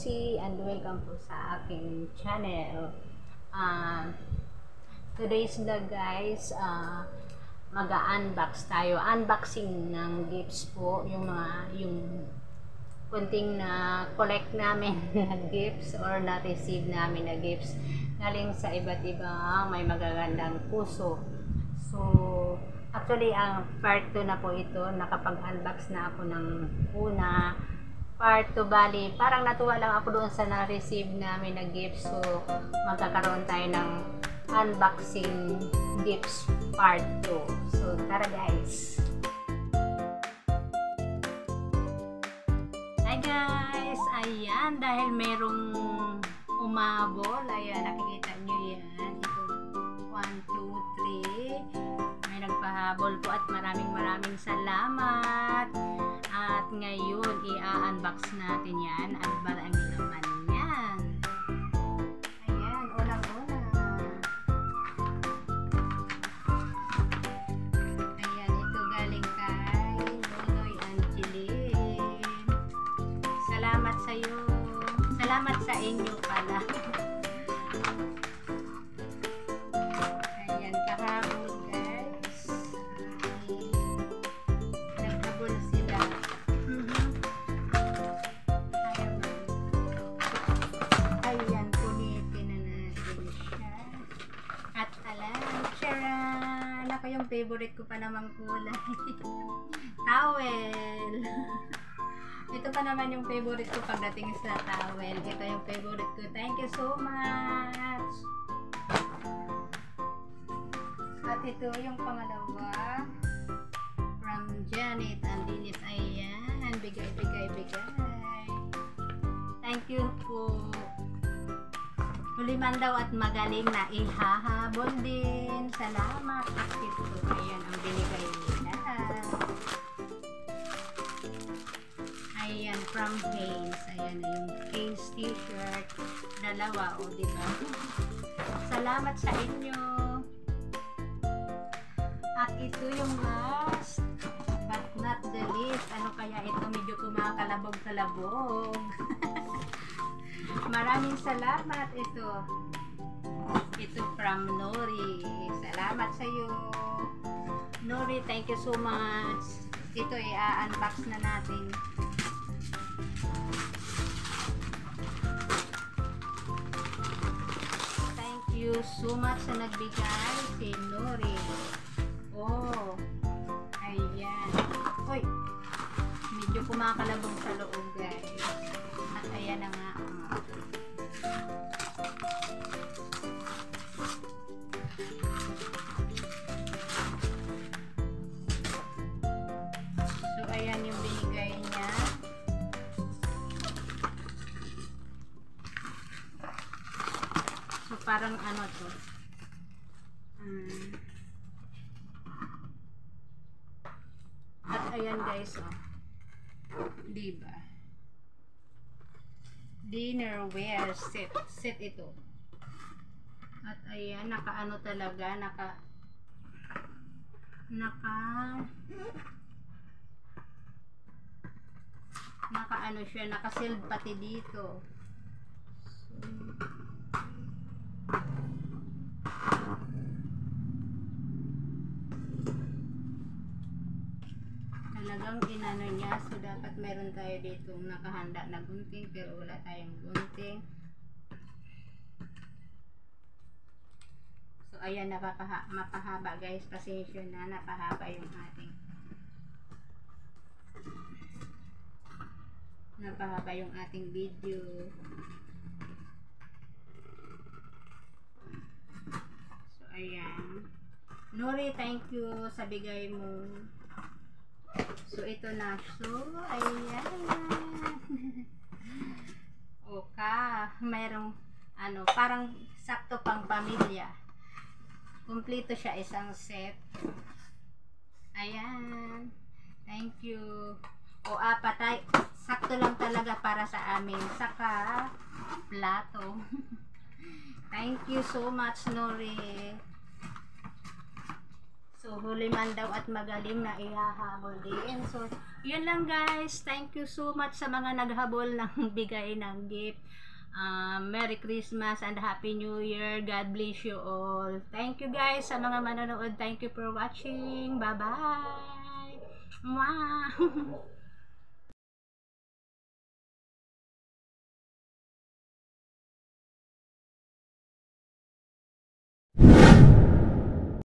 Lucy and welcome po sa aking channel. Today's vlog guys, mag-unbox tayo. Unboxing ng gifts po, yung kunting na collect namin na gifts or na-receive namin na gifts galing sa iba't ibang may magagandang puso. So, actually, ang part 2 na po ito. Nakapag-unbox na ako ng una. Part 2, bali, parang natuwa lang ako doon sa na-receive namin na gifts. So, magkakaroon tayo ng unboxing gifts part 2. So, tara guys! Hi guys! Ayan, dahil merong umabol. Ayan, nakikita nyo yan. Ito, 1, 2, 3. May nagpahabol po at maraming salamat. At ngayon, i-unbox natin yan. At marami naman yan. Ayan, unang-una. Ayan, ito galing kay Nonoy Angeline. Salamat sa'yo. Salamat sa inyo pala. Ayan, kahapon guys. Nagkabol sila. Ayan, punitin na natin siya. At alam, charan! Ako yung favorite ko pa namang kulay. Towel! Ito pa naman yung favorite ko pagdating sa towel. Ito yung favorite ko. Thank you so much! At ito yung pangalawa. From Janet and Dinis. Ayan. Bigay. Thank you po. Huliman daw at magaling na ihahabol din. Salamat. At ito. Ayan ang binigay nila. Ayan, from Hanes. Ayan na yung Hanes t-shirt. Dalawa, o diba? Salamat sa inyo. At ito yung last, but not the least. Ano kaya ito? Medyo kumakalabog-kalabog. Maraming salamat ito. Ito from Nori. Salamat sa iyo. Nori, thank you so much. Ito i-unbox na natin. Thank you so much sa nagbigay si Nori. Oh, ayan. Uy, medyo kumakalabog sa loob guys. At ayan na nga. So, ayan yung binigay niya. So, parang ano to? At ayan guys, oh. Diba? Dinnerware set. Set ito. At ayan, naka-ano talaga, naka-ano siya, naka-sealed pati dito. Talagang inano niya, so dapat meron tayo dito nakahanda na gunting pero wala tayong gunting. So ayan, mapahaba guys, pasensya na, napahaba yung ating video. So ayan, Nori, thank you sa bigay mo. So, ito na. So, ayan. Mayroong, parang sakto pang pamilya. Kumpleto siya, isang set. Ayan. Thank you. O, apat. Sakto lang talaga para sa amin. Saka, plato. Thank you so much, Nori. So, So, huli man daw at magaling na ihahabol din. So, yun lang guys. Thank you so much sa mga naghabol ng bigay ng gift. Merry Christmas and Happy New Year. God bless you all. Thank you guys sa mga manonood. Thank you for watching. Bye-bye. Mwah!